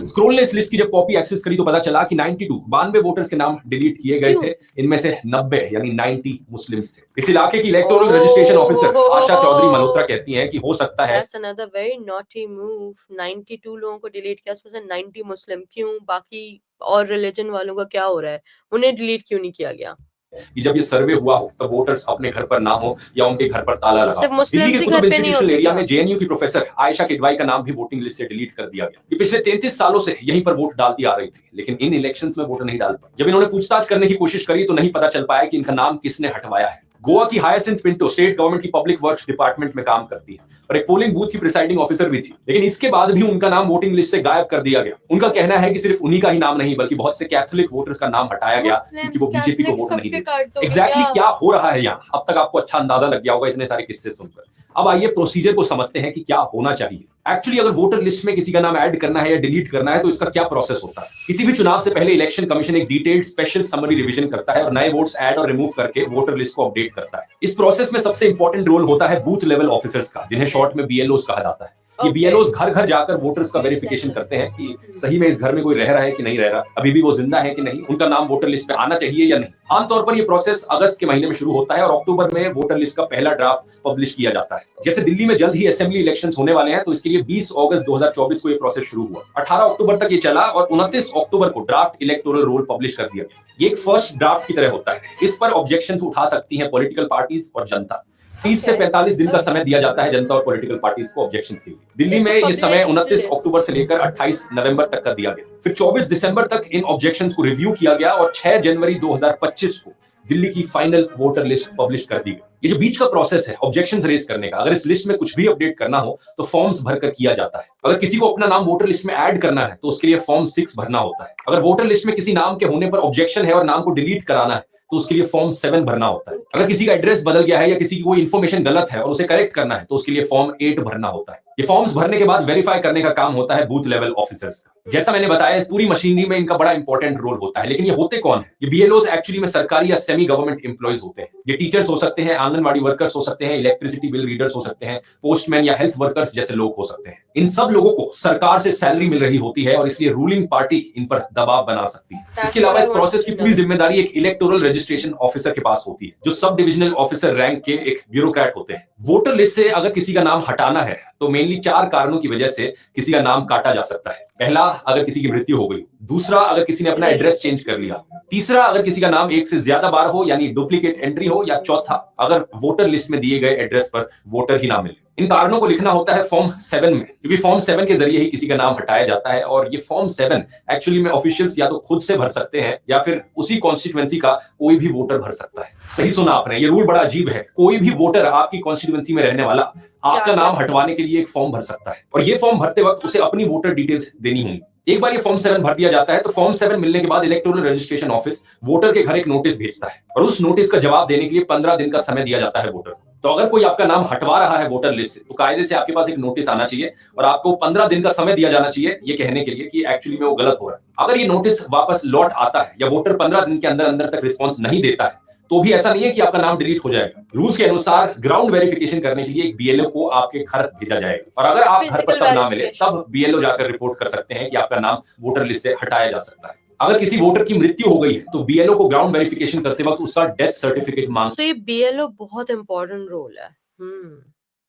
स्क्रोल ने इस लिस्ट की जब कॉपी एक्सेस करी तो पता चला कि 92 वोटर्स के नाम डिलीट किए गए थे। इनमें से 90 यानी 90 मुस्लिम्स थे। इस इलाके की इलेक्टोरल रजिस्ट्रेशन ऑफिसर आशा चौधरी मल्होत्रा कहती हैं कि हो सकता है That's another very naughty move। 92 लोगों को डिलीट किया, उसमें से 90 मुस्लिम। क्यों? बाकी और रिलीजन वालों का क्या हो रहा है? उन्हें डिलीट क्यों नहीं किया गया? कि जब ये सर्वे हुआ हो तब वोटर्स अपने घर पर ना हो या उनके घर पर ताला लगा। सिर्फ मुस्लिम दिल्ली के ही घर कुतुब पे नहीं इंस्टीट्यूशनल होते एरिया क्या? में जेएनयू की प्रोफेसर आयशा किडवाई का नाम भी वोटिंग लिस्ट से डिलीट कर दिया गया। ये पिछले 33 सालों से यहीं पर वोट डालती आ रही थी, लेकिन इन इलेक्शंस में वोट नहीं डाल पाई। जब इन्होंने पूछताछ करने की कोशिश करी तो नहीं पता चल पाया कि इनका नाम किसने हटवाया है। गोवा की हायसिंथ पिंटो स्टेट गवर्नमेंट की पब्लिक वर्क्स डिपार्टमेंट में काम करती है और एक पोलिंग बूथ की प्रिसाइडिंग ऑफिसर भी थी, लेकिन इसके बाद भी उनका नाम वोटिंग लिस्ट से गायब कर दिया गया। उनका कहना है कि सिर्फ उन्हीं का ही नाम नहीं बल्कि बहुत से कैथोलिक वोटर्स का नाम हटाया गया क्योंकि वो बीजेपी को वोट नहीं देते। एग्जैक्टली क्या हो रहा है यहाँ, अब तक आपको अच्छा अंदाजा लग गया होगा इतने सारे किस्से सुनकर। अब आइए प्रोसीजर को समझते हैं कि क्या होना चाहिए। एक्चुअली अगर वोटर लिस्ट में किसी का नाम ऐड करना है या डिलीट करना है तो इसका क्या प्रोसेस होता है। किसी भी चुनाव से पहले इलेक्शन कमीशन एक डिटेल्ड स्पेशल समरी रिवीजन करता है और नए वोट्स ऐड और रिमूव करके वोटर लिस्ट को अपडेट करता है। इस प्रोसेस में सबसे इंपॉर्टेंट रोल होता है बूथ लेवल ऑफिसर्स का, जिन्हें शॉर्ट में BLOs कहा जाता है। ये BLOs घर घर जाकर वोटर्स का वेरिफिकेशन करते हैं कि सही में इस घर में कोई रह रहा है कि नहीं रह रहा, अभी भी वो जिंदा है कि नहीं, उनका नाम वोटर लिस्ट में आना चाहिए या नहीं। आमतौर पर ये प्रोसेस अगस्त के महीने में शुरू होता है और अक्टूबर में वोटर लिस्ट का पहला ड्राफ्ट पब्लिश किया जाता है। जैसे दिल्ली में जल्द ही असेंबली इलेक्शंस होने वाले हैं तो इसके लिए 20 अगस्त 2024 को ये प्रोसेस शुरू हुआ। 18 अक्टूबर तक ये चला और 29 अक्टूबर को ड्राफ्ट इलेक्टोरल रोल पब्लिश कर दिया गया। ये एक फर्स्ट ड्राफ्ट की तरह होता है। इस पर ऑब्जेक्शंस उठा सकती हैं पॉलिटिकल पार्टीज और जनता। 30 से 45 दिन का समय दिया जाता है जनता और पॉलिटिकल पार्टीज को ऑब्जेक्शन के लिए। दिल्ली में ये समय 29 अक्टूबर से लेकर 28 नवंबर तक का दिया गया। फिर 24 दिसंबर तक इन ऑब्जेक्शंस को रिव्यू किया गया और 6 जनवरी 2025 को दिल्ली की फाइनल वोटर लिस्ट पब्लिश कर दी गई। ये जो बीच का प्रोसेस है ऑब्जेक्शंस रेज करने का, अगर इस लिस्ट में कुछ भी अपडेट करना हो तो फॉर्म्स भरकर किया जाता है। अगर किसी को अपना नाम वोटर लिस्ट में ऐड करना है तो उसके लिए फॉर्म 6 भरना होता है। अगर वोटर लिस्ट में किसी नाम के होने पर ऑब्जेक्शन है और नाम को डिलीट कराना है तो उसके लिए फॉर्म 7 भरना होता है। अगर किसी का एड्रेस बदल गया है या किसी की कोई इन्फॉर्मेशन गलत है और उसे करेक्ट करना है तो उसके लिए फॉर्म 8 भरना होता है। ये फॉर्म्स भरने के बाद वेरीफाई करने का काम होता है बूथ लेवल ऑफिसर्स का। जैसा मैंने बताया इस पूरी मशीनरी में इनका बड़ा इंपॉर्टेंट रोल होता है। लेकिन ये होते कौन है? ये BLOs एक्चुअली में सरकारी या सेमी गवर्नमेंट एम्प्लॉइज होते हैं। ये टीचर्स हो सकते हैं, आंगनबाड़ी वर्कर्स हो सकते हैं, इलेक्ट्रिसिटी बिल रीडर्स हो सकते हैं, पोस्टमैन या हेल्थ वर्कर्स जैसे लोग हो सकते हैं। इन सब लोगों को सरकार से सैलरी मिल रही होती है और इसलिए रूलिंग पार्टी इन पर दबाव बना सकती है। इसके अलावा इस प्रोसेस की पूरी जिम्मेदारी एक इलेक्टोरल रजिस्ट्रेशन ऑफिसर के पास होती है, जो सब डिविजनल ऑफिसर रैंक के एक ब्यूरोक्रेट होते हैं। वोटर लिस्ट से अगर किसी का नाम हटाना है तो मेनली 4 कारणों की वजह से किसी का नाम काटा जा सकता है। पहला, अगर किसी की मृत्यु हो गई। दूसरा, अगर किसी ने अपना एड्रेस चेंज कर लिया। तीसरा, अगर किसी का नाम एक से ज्यादा बार हो यानी डुप्लीकेट एंट्री हो। या चौथा, अगर वोटर लिस्ट में दिए गए एड्रेस पर वोटर ही ना मिले। इन कारणों को लिखना होता है फॉर्म 7 में, क्योंकि फॉर्म 7 के जरिए ही किसी का नाम हटाया जाता है। और ये फॉर्म 7 एक्चुअली में ऑफिशियल्स या तो खुद से भर सकते हैं या फिर उसी कॉन्स्टिट्यूएंसी का कोई भी वोटर भर सकता है। सही सुना आपने, ये रूल बड़ा अजीब है। कोई भी वोटर आपकी कॉन्स्टिट्यूएंसी में रहने वाला आपका नाम हटवाने के लिए एक फॉर्म भर सकता है और ये फॉर्म भरते वक्त उसे अपनी वोटर डिटेल्स देनी होंगी। एक बार ये फॉर्म 7 भर दिया जाता है तो फॉर्म 7 मिलने के बाद इलेक्टोरल रजिस्ट्रेशन ऑफिस वोटर के घर एक नोटिस भेजता है और उस नोटिस का जवाब देने के लिए 15 दिन का समय दिया जाता है वोटर को। तो अगर कोई आपका नाम हटवा रहा है वोटर लिस्ट से तो कायदे से आपके पास एक नोटिस आना चाहिए और आपको 15 दिन का समय दिया जाना चाहिए ये कहने के लिए कि एक्चुअली में वो गलत हो रहा है। अगर ये नोटिस वापस लौट आता है या वोटर 15 दिन के अंदर अंदर तक रिस्पॉन्स नहीं देता है तो भी ऐसा नहीं है कि आपका नाम डिलीट हो जाएगा। रूल्स के अनुसार ग्राउंड वेरिफिकेशन करने के लिए एक BLO को आपके घर भेजा जाएगा और अगर आप घर पर तब ना मिले तब BLO जाकर रिपोर्ट कर सकते हैं कि आपका नाम वोटर लिस्ट से हटाया जा सकता है। अगर किसी वोटर की मृत्यु हो गई है तो BLO को ग्राउंड वेरिफिकेशन करते वक्त उसका डेथ सर्टिफिकेट मांग। तो ये BLO बहुत इंपॉर्टेंट रोल है।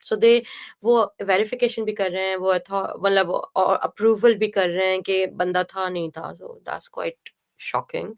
सो दे वो वेरिफिकेशन भी कर रहे हैं, वो मतलब अप्रूवल भी कर रहे हैं कि बंदा था नहीं था। सो दैट्स क्वाइट शॉकिंग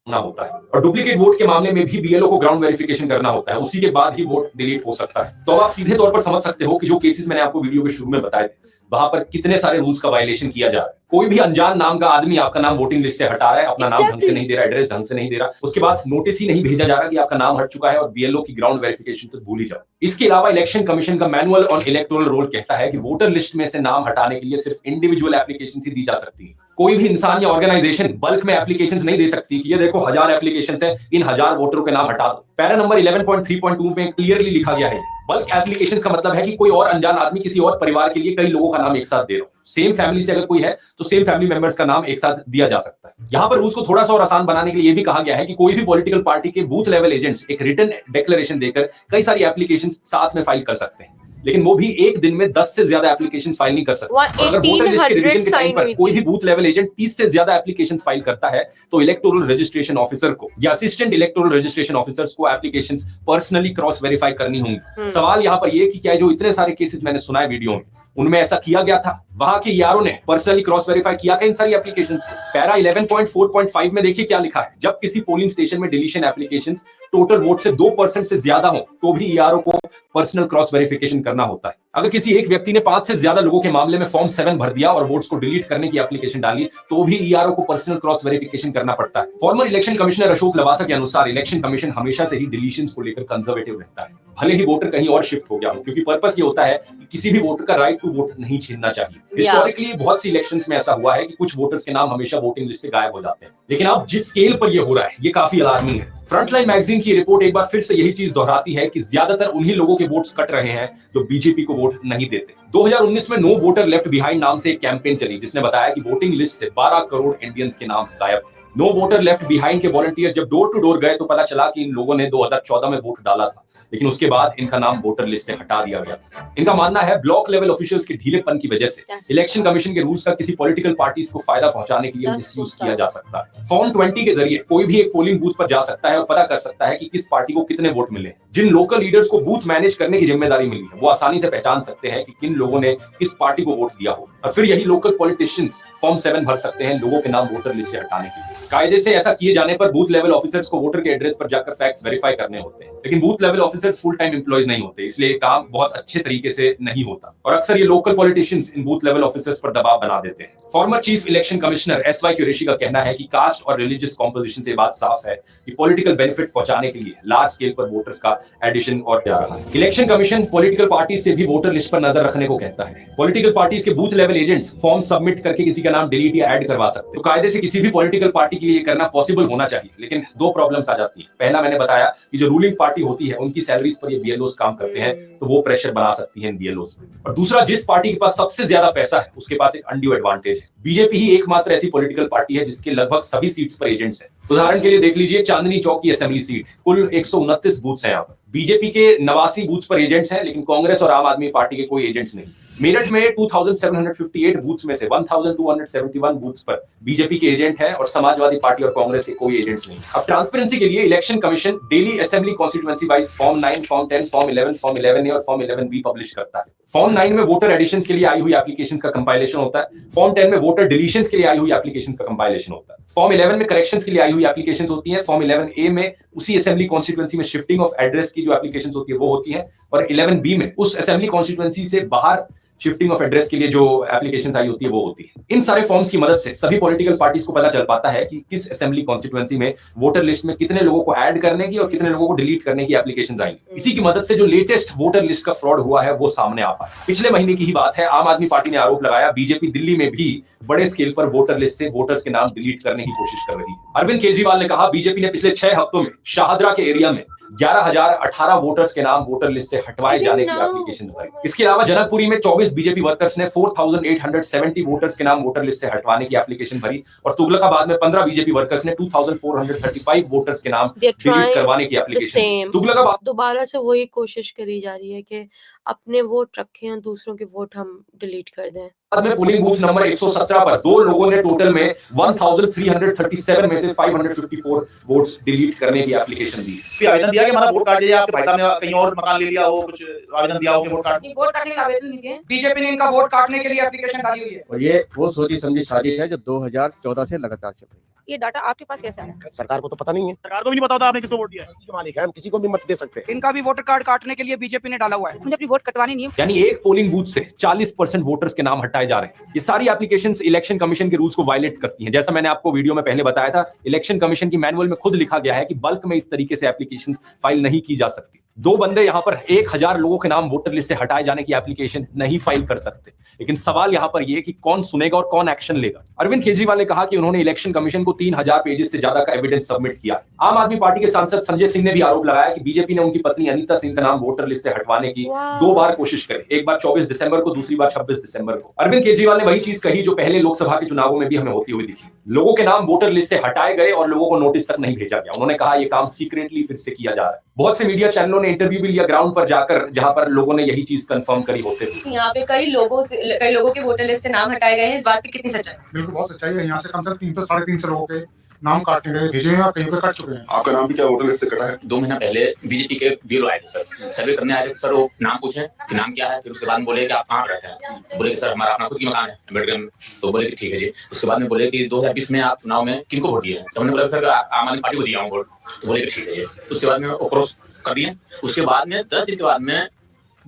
ना होता है। और डुप्लीकेट वोट के मामले में भी BLO को ग्राउंड वेरिफिकेशन करना होता है, उसी के बाद ही वोट डिलीट हो सकता है। तो अब आप सीधे तौर पर समझ सकते हो कि जो केसेस मैंने आपको वीडियो के शुरू में बताए थे वहां पर कितने सारे रूल्स का वायलेशन किया जा रहा है। कोई भी अनजान नाम का आदमी आपका नाम वोटिंग लिस्ट से हटा रहा है, अपना नाम ढंग से नहीं दे रहा, एड्रेस ढंग से नहीं दे रहा, उसके बाद नोटिस ही नहीं भेजा जा रहा कि आपका नाम हट चुका है और BLO की ग्राउंड वेरिफिकेशन तो भूल ही जाओ। इसके अलावा इलेक्शन कमीशन का मैनुअल ऑन इलेक्टोरल रोल कहता है कि वोटर लिस्ट में से नाम हटाने के लिए सिर्फ इंडिविजुअल एप्लीकेशन ही दी जा सकती है। कोई भी इंसान या ऑर्गेनाइजेशन बल्क में एप्लीकेशंस नहीं दे सकती कि ये देखो 1000 एप्लीकेशंस है, इन 1000 वोटरों के नाम हटा दो। पैरा नंबर 11.3.2 में क्लियरली लिखा गया है बल्क एप्लीकेशंस का मतलब है कि कोई और अनजान आदमी किसी और परिवार के लिए कई लोगों का नाम एक साथ दे रहा हो। सेम फैमिली से अगर कोई है तो सेम फैमिली मेंबर्स का नाम एक साथ दिया जा सकता है। यहाँ पर रूल्स को थोड़ा सा और आसान बनाने के लिए ये भी कहा गया है कि कोई भी पॉलिटिकल पार्टी के बूथ लेवल एजेंट्स एक रिटन डिक्लेरेशन देकर कई सारी एप्लीकेशंस साथ में फाइल कर सकते हैं, लेकिन वो भी एक दिन में 10 से ज्यादा एप्लीकेशंस फाइल नहीं कर सकते। अगर वोटर लिस्ट के रिवीजन के टाइम पर कोई भी बूथ लेवल एजेंट 30 से ज्यादा एप्लीकेशंस फाइल करता है तो इलेक्टोरल रजिस्ट्रेशन ऑफिसर को या असिस्टेंट इलेक्टोरल रजिस्ट्रेशन ऑफिसर्स को एप्लीकेशंस पर्सनली क्रॉस वेरीफाई करनी होंगी। सवाल यहाँ पर ये कि क्या जो इतने सारे केसेस मैंने सुनाए वीडियो में उनमें ऐसा किया गया था? वहां के यारों ने पर्सनली क्रॉस वेरीफाई किया था इन सारी एप्लीकेशंस को? पैरा 11.4.5 में देखिए क्या लिखा है, जब किसी पोलिंग स्टेशन में डिलीशन एप्लीकेशंस टोटल वोट से 2% से ज्यादा हो तो भी ईआरओ को पर्सनल क्रॉस वेरिफिकेशन करना होता है। अगर किसी एक व्यक्ति ने 5 से ज्यादा लोगों के मामले में फॉर्म 7 भर दिया और वोट्स को डिलीट करने की एप्लीकेशन डाली तो भी ईआरओ को पर्सनल क्रॉस वेरिफिकेशन करना पड़ता है। Farmer election commissioner Ashok Lavasa के अनुसार इलेक्शन कमीशन हमेशा से ही डिलीशंस को लेकर कंजर्वेटिव रहता है, भले ही वोटर कहीं और शिफ्ट हो गया हो, क्योंकि पर्पस ये होता है कि किसी भी वोटर का राइट टू वोट नहीं छीनना चाहिए। हिस्टोरिकली बहुत सी इलेक्शंस में ऐसा हुआ है कि कुछ वोटर्स के नाम हमेशा वोटिंग लिस्ट से गायब हो जाते हैं, लेकिन अब जिस स्केल पर ये हो रहा है ये काफी अलार्मिंग है। फ्रंटलाइन मैगजीन की रिपोर्ट एक बार फिर से यही चीज दोहराती है कि ज्यादातर उन्हीं लोगों के वोट्स कट रहे हैं जो बीजेपी को वोट नहीं देते। 2019 में नो वोटर लेफ्ट बिहाइंड नाम से एक कैंपेन चली जिसने बताया कि वोटिंग लिस्ट से 12 करोड़ इंडियंस के नाम गायब थे। नो वोटर लेफ्ट बिहाइंड के वॉलंटियर जब डोर टू डोर गए तो पता चला कि इन लोगों ने 2014 में वोट डाला था, लेकिन उसके बाद इनका नाम वोटर लिस्ट से हटा दिया गया था। इनका मानना है ब्लॉक लेवल ऑफिशियल्स के ढीलेपन की वजह से इलेक्शन कमीशन के रूल्स का किसी पॉलिटिकल पार्टीज को फायदा पहुंचाने के लिए मिसयूज किया जा सकता है। फॉर्म 20 के जरिए कोई भी एक पोलिंग बूथ पर जा सकता है और पता कर सकता है कि किस पार्टी को कितने वोट मिले। जिन लोकल लीडर्स को बूथ मैनेज करने की जिम्मेदारी मिली है वो आसानी से पहचान सकते हैं कि किन लोगों ने किस पार्टी को वोट दिया हो, और फिर यही लोकल पॉलिटिशियंस फॉर्म 7 भर सकते हैं लोगों के नाम वोटर लिस्ट से हटाने के लिए। कायदे से ऐसा किए जाने पर बूथ लेवल ऑफिसर्स को वोटर के एड्रेस पर जाकर फैक्ट्स वेरीफाई करने होते हैं, लेकिन booth level officers full time employees नहीं होते, इसलिए काम बहुत अच्छे तरीके से नहीं होता और अक्सर ये लोकल पॉलिटिशियंस इन बूथ लेवल ऑफिसर्स पर दबाव बना देते हैं। Farmer chief election commissioner SY Qureshi का कहना है कि कास्ट और रिलीजियस कॉम्पोजिशन से बात साफ है कि पॉलिटिकल बेनिफिट पहुंचाने के लिए लार्ज स्केल पर वोटर्स का एडिशन और जा रहा है। इलेक्शन कमीशन पॉलिटिकल पार्टीज से भी वोटर लिस्ट पर नजर रखने को कहता है। पॉलिटिकल पार्टीज के booth level agents form submit करके किसी का नाम डिलीट या ऐड करवा सकते हैं। तो कायदे से किसी भी पॉलिटिकल पार्टी के लिए करना पॉसिबल होना चाहिए, लेकिन दो प्रॉब्लम्स आ जाती है। पहला, मैंने बताया कि जो रूलिंग पार्टी होती है उनकी सैलरीज पर ये BLOs काम करते हैं, तो वो प्रेशर बना सकती है इन BLOs पे। और दूसरा, जिस पार्टी के पास सबसे ज्यादा पैसा है उसके पास एक अनड्यू एडवांटेज है। बीजेपी ही एकमात्र ऐसी पॉलिटिकल पार्टी है जिसके लगभग सभी सीट्स पर एजेंट्स हैं। उदाहरण के लिए देख लीजिए चांदनी चौक की असेंबली सीट, कुल 129 बूथ्स हैं यहाँ पर। बीजेपी के 89 बूथ्स पर एजेंट्स हैं, लेकिन कांग्रेस और आम आदमी पार्टी के कोई एजेंट्स नहीं। मेरठ में 2758 बूथ्स में से 1271 बूथ्स पर बीजेपी के एजेंट हैं और समाजवादी पार्टी और कांग्रेस के कोई एजेंट्स नहीं। अब ट्रांसपेरेंसी के लिए election commission daily assembly constituency wise form 9, form 10, form 11, form 11A और फॉर्म 11B पब्लिश करता है। फॉर्म 9 में वोटर एडिशंस के लिए आई हुई एप्लीकेशंस का कंपाइलेशन होता है। फॉर्म 10 में वोटर डिलीशंस के लिए आई हुई एप्लीकेशंस का कंपाइलेशन होता है। फॉर्म 11 में करेक्शंस के लिए आई हुई एप्लीकेशंस होती हैं। फॉर्म 11A में उसी असेंबली कॉन्स्टिट्यूएंसी में शिफ्टिंग ऑफ एड्रेस की जो एप्लीकेशंस होती है वो होती है, और 11B में उस असेंबली कॉन्स्टिट्यूएंसी से बाहर शिफ्टिंग ऑफ एड्रेस के लिए जो एप्लीकेशंस आई होती है वो होती है। इन सारे फॉर्म्स की मदद से सभी पॉलिटिकल पार्टीज को पता चल पाता है कि किस असेंबली कॉन्स्टिट्यूएंसी में वोटर लिस्ट में कितने लोगों को ऐड करने की और कितने लोगों को डिलीट करने की एप्लीकेशंस आई। इसी की मदद से जो लेटेस्ट वोटर लिस्ट का फ्रॉड हुआ है वो सामने आ पाया। पिछले महीने की ही बात है, आम आदमी पार्टी ने आरोप लगाया बीजेपी दिल्ली में भी बड़े स्केल पर वोटर लिस्ट से वोटर्स के नाम डिलीट करने की कोशिश कर रही है। अरविंद केजरीवाल ने कहा बीजेपी ने पिछले 6 हफ्तों में शाहदरा के एरिया में 11,018 वोटर्स के नाम वोटर लिस्ट से हटवाए जाने की एप्लीकेशन भरी। इसके अलावा जनकपुरी में 24 बीजेपी वर्कर्स ने 4,870 वोटर्स के नाम वोटर लिस्ट से हटवाने की एप्लीकेशन भरी, और तुगलकाबाद में 15 बीजेपी वर्कर्स ने 2,435 वोटर्स के नाम डिलीट करवाने की एप्लीकेशन। तुगलकाबाद दोबारा से वही कोशिश करी जा रही है कि अपने वोट रखें और दूसरों के वोट हम डिलीट कर दें। में पोलिंग बूथ नंबर 117 पर 2 लोगों ने टोटल में 1337 में से 554 वोट्स डिलीट करने की एप्लीकेशन दी। आवेदन दिया कि हमारा वोट काट दिया, आपके भाई साहब ने कहीं और मकान ले लिया हो, कुछ आवेदन दिया हो कि वोट काटने का आवेदन नहीं दिए। बीजेपी ने इनका वोट काटने के लिए एप्लीकेशन डाली हुई है और ये वो सोची समझी साजिश है जो 2014 से लगातार चल रही है। ये डाटा आपके पास कैसे आया? सरकार को तो पता नहीं है, सरकार को भी नहीं पता होता आपने किसको वोट दिया है। किसके मालिक है, हम किसी को भी मत दे सकते। इनका भी वोटर कार्ड काटने के लिए बीजेपी ने डाला हुआ है। मुझे अपनी वोट कटवानी नहीं है। यानी एक पोलिंग बूथ से 40% वोटर्स के नाम हटाए जा रहे हैं। ये सारी एप्लीकेशंस इलेक्शन कमीशन के रूल्स को वायलेट करती हैं। जैसा मैंने आपको वीडियो में पहले बताया था, इलेक्शन कमीशन की मैनुअल में खुद लिखा गया है कि बल्क में इस तरीके से एप्लीकेशंस फाइल नहीं की जा सकती। 2 बंदे यहाँ पर 1000 लोगों के नाम वोटर लिस्ट से हटाए जाने की एप्लीकेशन नहीं फाइल कर सकते। लेकिन सवाल यहाँ पर यह कि कौन सुनेगा और कौन एक्शन लेगा। अरविंद केजरीवाल ने कहा कि उन्होंने इलेक्शन कमीशन को 3000 पेजेस से ज्यादा का एविडेंस सबमिट किया। आम आदमी पार्टी के सांसद संजय सिंह ने भी आरोप लगाया कि बीजेपी ने उनकी पत्नी अनीता सिंह का नाम वोटर लिस्ट से हटवाने की 2 बार कोशिश करी, एक बार 24 दिसंबर को, दूसरी बार 26 दिसंबर को। अरविंद केजरीवाल ने वही चीज कही जो पहले लोकसभा के चुनावों में भी हमें होती हुई दिखी। लोगों के नाम वोटर लिस्ट से हटाए गए और लोगों को नोटिस तक नहीं भेजा गया। उन्होंने कहा यह काम सीक्रेटली फिर से किया जा रहा है। बहुत से मीडिया चैनलों ने इंटरव्यू भी लिया ग्राउंड पर जाकर, जहां पर लोगों ने यही चीज कंफर्म करी होते हुए। यहाँ पे कई लोगों के वोटर लिस्ट से नाम हटाए गए हैं, इस बात पे कितनी सच्चाई? बिल्कुल बहुत सच्चाई है। यहाँ से कम से कम 300 साढ़े 300 लोगों के नाम काटने गए भेजे हैं और कहीं पे कट चुके हैं। आपका नाम भी क्या वोटर लिस्ट से कटा है? 2 महीना पहले बीजेपी के ब्यूरो आए थे सर, सर्वे करने आए थे सर। वो नाम पूछे कि नाम क्या है, फिर उसके बाद में बोले कि आप कहाँ रहते हैं। बोले कि सर हमारा अपना खुद की मकान है अम्बेडकर में। तो बोले कि ठीक है जी। उसके बाद में बोले कि 2020 में आप चुनाव में किनको वोट दिए? तो हमने बोला सर आम आदमी पार्टी को दिया हूँ वोट। तो बोले कि ठीक है जी। उसके बाद में क्रॉस कर दिए। उसके बाद में 10 दिन के बाद में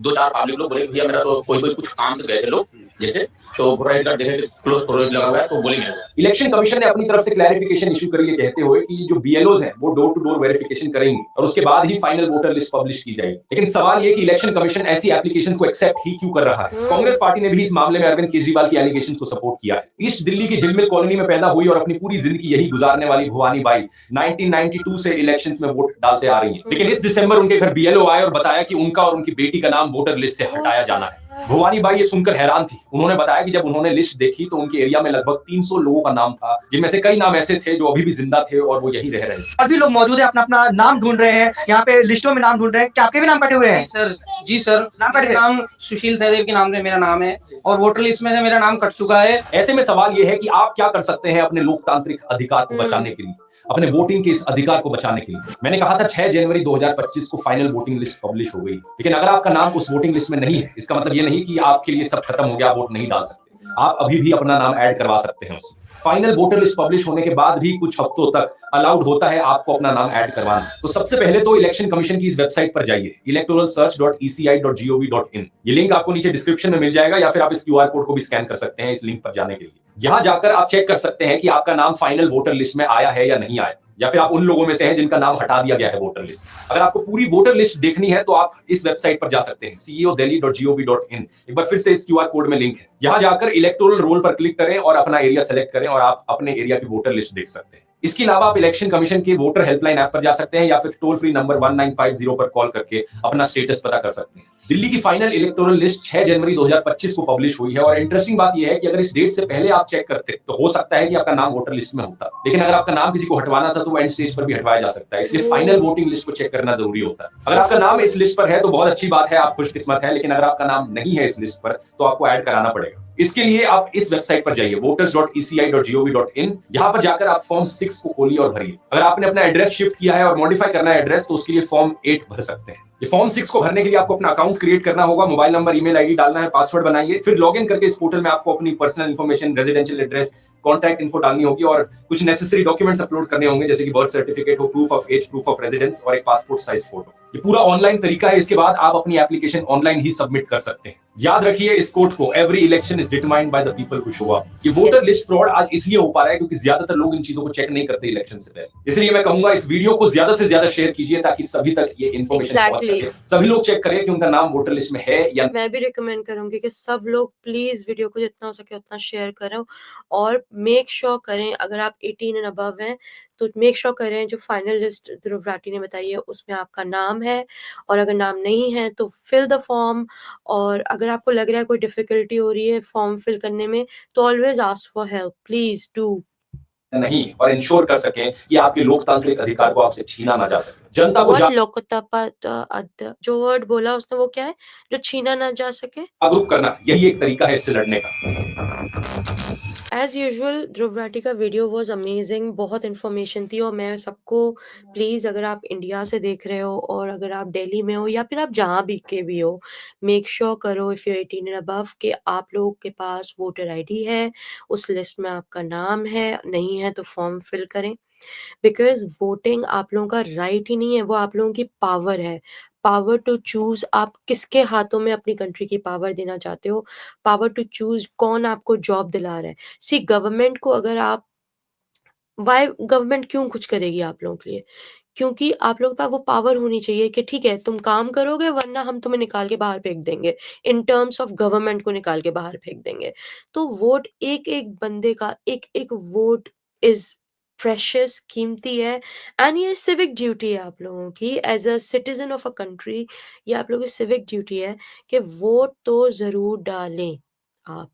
दो चार पब्लिक लोग बोले भैया मेरा तो कोई कुछ काम तो गए थे लोग जैसे तो वोटर आई कार्ड देखे क्लोज लगा हुआ है तो बोले मेरे को। इलेक्शन कमीशन ने अपनी तरफ से क्लैरिफिकेशन इशू करी है कहते हुए कि जो बीएलओज हैं वो डोर टू डोर वेरिफिकेशन करेंगे और उसके बाद ही फाइनल वोटर लिस्ट पब्लिश की जाएगी। लेकिन सवाल ये कि इलेक्शन कमीशन ऐसी एप्लीकेशन को एक्सेप्ट ही क्यों कर रहा है। कांग्रेस पार्टी ने भी इस मामले में अरविंद केजरीवाल की एलिगेशन को सपोर्ट किया है। ईस्ट दिल्ली की झिलमिल कॉलोनी में पैदा हुई और अपनी पूरी जिंदगी यही गुजारने वाली भवानी बाई 1992 से इलेक्शंस में वोट डालते आ रही हैं। लेकिन इस दिसंबर उनके घर बीएलओ आए और बताया कि उनका और उनकी बेटी का नाम वोटर लिस्ट से हटाया जाना है। भवानी बाई ये सुनकर हैरान थी। उन्होंने बताया कि जब उन्होंने लिस्ट देखी तो उनके एरिया में लगभग 300 लोगों का नाम था, जिनमें से कई नाम ऐसे थे जो अभी भी जिंदा थे और वो यही रह रहे हैं। अभी लोग मौजूद है, अपना अपना नाम ढूंढ रहे हैं, यहाँ पे लिस्टों में नाम ढूंढ रहे हैं। क्या आपके भी नाम कटे हुए हैं? सर जी सर, नाम नाम सुशील सहदेव के नाम से मेरा नाम है और वोटर लिस्ट में से मेरा नाम कट चुका है। ऐसे में सवाल ये है कि आप क्या कर सकते हैं अपने लोकतांत्रिक अधिकार को बचाने के लिए, अपने वोटिंग के इस अधिकार को बचाने के लिए। मैंने कहा था 6 जनवरी 2025 को फाइनल वोटिंग लिस्ट पब्लिश हो गई, लेकिन अगर आपका नाम उस वोटिंग लिस्ट में नहीं है, इसका मतलब ये नहीं कि आपके लिए सब खत्म हो गया, वोट नहीं डाल सकते। आप अभी भी अपना नाम ऐड करवा सकते हैं उसमें। फाइनल वोटर लिस्ट पब्लिश होने के बाद भी कुछ हफ्तों तक अलाउड होता है आपको अपना नाम ऐड करवाना। तो सबसे पहले तो इलेक्शन कमीशन की इस वेबसाइट पर जाइए, electoralsearch.eci.gov.in। ये लिंक आपको नीचे डिस्क्रिप्शन में मिल जाएगा या फिर आप इस क्यूआर कोड को भी स्कैन कर सकते हैं इस लिंक पर जाने के लिए। यहां जाकर आप चेक कर सकते हैं कि आपका नाम फाइनल वोटर लिस्ट में आया है या नहीं आया, या फिर आप उन लोगों में से हैं जिनका नाम हटा दिया गया है वोटर लिस्ट। अगर आपको पूरी वोटर लिस्ट देखनी है तो आप इस वेबसाइट पर जा सकते हैं, ceodelhi.gov.in। एक बार फिर से इस क्यूआर कोड में लिंक है। यहां जाकर इलेक्टोरल रोल पर क्लिक करें और अपना एरिया सेलेक्ट करें और आप अपने एरिया की वोटर लिस्ट देख सकते हैं। इसके अलावा आप इलेक्शन कमीशन के वोटर हेल्पलाइन ऐप पर जा सकते हैं या फिर टोल फ्री नंबर 1950 पर कॉल करके अपना स्टेटस पता कर सकते हैं। दिल्ली की फाइनल इलेक्टोरल लिस्ट 6 जनवरी 2025 को पब्लिश हुई है और इंटरेस्टिंग बात यह है कि अगर इस डेट से पहले आप चेक करते तो हो सकता है कि आपका नाम वोटर लिस्ट में होता, लेकिन अगर आपका नाम किसी को हटवाना था तो वो एंड स्टेज पर भी हटवाया जा सकता है। इसलिए फाइनल वोटिंग लिस्ट को चेक करना जरूरी होता है। अगर आपका नाम इस लिस्ट पर है तो बहुत अच्छी बात है, आप खुशकिस्मत है, लेकिन अगर आपका नाम नहीं है इस लिस्ट पर तो आपको ऐड कराना पड़ेगा। इसके लिए आप इस वेबसाइट पर जाइए, voters.eci.gov.in। यहां पर जाकर आप फॉर्म 6 को खोलिए और भरिए। अगर आपने अपना एड्रेस शिफ्ट किया है और मॉडिफाई करना है एड्रेस तो उसके लिए फॉर्म 8 भर सकते हैं। ये फॉर्म 6 को भरने के लिए आपको अपना अकाउंट क्रिएट करना होगा, मोबाइल नंबर, ईमेल आईडी डालना है, पासवर्ड बनाइए, फिर लॉगिन करके इस पोर्टल में आपको अपनी personal information, residential address, contact info डालनी होगी और कुछ नेसेसरी डॉक्यूमेंट्स अपलोड करने होंगे, जैसे कि बर्थ सर्टिफिकेट हो, proof of age, proof of residence और एक पासपोर्ट साइज फोटो। ये पूरा ऑनलाइन तरीका है। इसके बाद आप अपनी एप्लीकेशन ऑनलाइन ही सबमिट कर सकते हैं। याद रखिए इस कोट को, every election is determined by the people who show up. ये वोटर लिस्ट फ्रॉड आज इसलिए हो पा रहा है क्योंकि ज्यादातर लोग इन चीजों को चेक नहीं करते इलेक्शन से पहले। इसलिए मैं कहूंगा इस वीडियो को ज्यादा से ज्यादा शेयर कीजिए ताकि सभी तक ये इन्फॉर्मेशन पहुंच सके, सभी लोग चेक करें कि उनका नाम वोटर लिस्ट में है या। मैं भी रिकमेंड करूंगी कि सब लोग प्लीज वीडियो को जितना हो सके उतना शेयर करें और मेक श्योर करें, अगर आप 18 एंड अबव हैं तो मेक श्योर करें जो फाइनल लिस्ट ध्रुव राठी ने बताई है उसमें आपका नाम है, और अगर नाम नहीं है तो फिल द फॉर्म। और अगर आपको लग रहा है कोई डिफिकल्टी हो रही है फॉर्म फिल करने में तो always ask for help, please do. नहीं, और इंश्योर कर सकें कि आपके लोकतांत्रिक अधिकार को आपसे छीना ना जा सके। जनता को जो वर्ड बोला उसने वो क्या है जो छीना ना जा सके? जागरूक करना, यही एक तरीका है इससे लड़ने का। एज यूजुअल ध्रुव राठी का वीडियो वॉज अमेजिंग, बहुत इन्फॉर्मेशन थी। और मैं सबको प्लीज़, अगर आप इंडिया से देख रहे हो और अगर आप दिल्ली में हो या फिर आप जहाँ भी के भी हो, मेक श्योर करो इफ़ यू 18 एंड अबव कि आप लोगों के पास वोटर आईडी है, उस लिस्ट में आपका नाम है, नहीं है तो फॉर्म फिल करें। बिकॉज वोटिंग आप लोगों का राइट ही नहीं है, वो आप लोगों की पावर है। पावर टू चूज, आप किसके हाथों में अपनी कंट्री की पावर देना चाहते हो, पावर टू चूज कौन आपको जॉब दिला रहा है। सी गवर्नमेंट को अगर आप, वाई गवर्नमेंट क्यों कुछ करेगी आप लोगों के लिए? क्योंकि आप लोगों के पास वो पावर होनी चाहिए कि ठीक है तुम काम करोगे वरना हम तुम्हें निकाल के बाहर फेंक देंगे, इन टर्म्स ऑफ गवर्नमेंट को निकाल के बाहर फेंक देंगे। तो वोट एक एक बंदे का, एक एक वोट इज प्रेशियस, कीमती है। एंड ये सिविक ड्यूटी है आप लोगों की as a citizen of a country, ये आप लोगों की सिविक ड्यूटी है कि वोट तो जरूर डालें आप।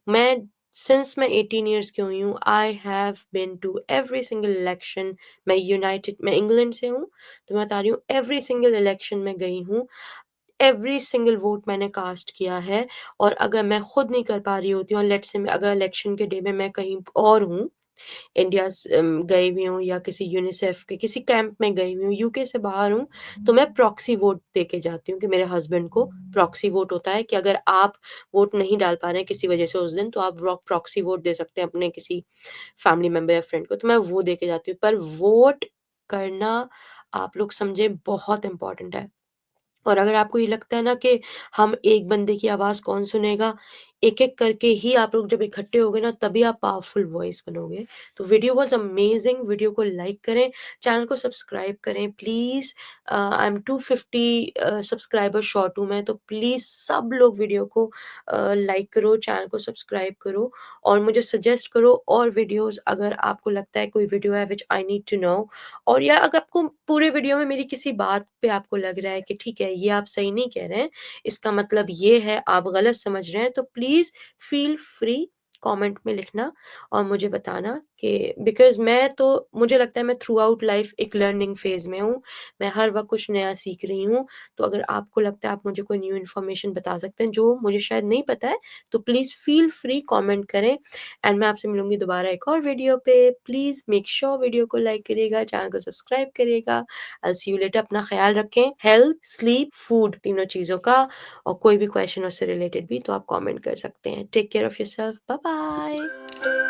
मैं सिंस मैं 18 ईयर्स की हुई हूँ, I have been to every single election. मैं इंग्लैंड से हूँ तो मैं बता रही हूँ एवरी सिंगल इलेक्शन में गई हूँ, एवरी सिंगल वोट मैंने कास्ट किया है। और अगर मैं खुद नहीं कर पा रही होती हूँ, लेट्स से अगर इलेक्शन के डे में मैं कहीं और हूँ, इंडिया गई हुई हूँ या किसी यूनिसेफ के किसी कैंप में गई हुई हूँ, यूके से बाहर हूँ, तो मैं प्रॉक्सी वोट दे के जाती हूँ कि मेरे हस्बैंड को प्रॉक्सी वोट होता है कि अगर आप वोट नहीं डाल पा रहे हैं किसी वजह से उस दिन, तो आप प्रॉक्सी वोट दे सकते हैं अपने किसी फैमिली मेंबर या फ्रेंड को, तो मैं वो दे के जाती हूँ। पर वोट करना आप लोग समझे बहुत इंपॉर्टेंट है। और अगर आपको ये लगता है ना कि हम एक बंदे की आवाज़ कौन सुनेगा, एक-एक करके ही आप लोग जब इकट्ठे होगे ना तभी आप पावरफुल वॉइस बनोगे। तो वीडियो वाज़ अमेज़िंग, वीडियो को लाइक करें, चैनल को सब्सक्राइब करें please. I am 250 subscriber short हूँ मैं, तो प्लीज़ सब लोग वीडियो को लाइक करो, चैनल को सब्सक्राइब करो और मुझे सजेस्ट करो और वीडियोज़ अगर आपको लगता है कोई वीडियो है which I need to know, और या अगर आपको पूरे वीडियो में मेरी किसी बात पे आपको लग रहा है कि ठीक है, ये आप सही नहीं कह रहे हैं, इसका मतलब ये है, आप गलत समझ रहे हैं, तो प्लीज़ फ़ील फ्री कमेंट में लिखना और मुझे बताना कि बिकॉज़ मुझे लगता है मैं थ्रू आउट लाइफ़ एक लर्निंग फ़ेज़ में हूँ, मैं हर वक़्त कुछ नया सीख रही हूँ। तो अगर आपको लगता है आप मुझे कोई न्यू इन्फॉर्मेशन बता सकते हैं जो मुझे शायद नहीं पता है, तो प्लीज़ फ़ील फ्री कमेंट करें एंड मैं आपसे मिलूँगी दोबारा एक और वीडियो पे। प्लीज़ मेक श्योर वीडियो को लाइक करिएगा, चैनल को सब्सक्राइब करिएगा। I will see you later. अपना ख़्याल रखें, हेल्थ, स्लीप, फूड तीनों चीज़ों का, और कोई भी क्वेश्चन उससे रिलेटेड भी तो आप कमेंट कर सकते हैं। Take care of yourself, bye bye.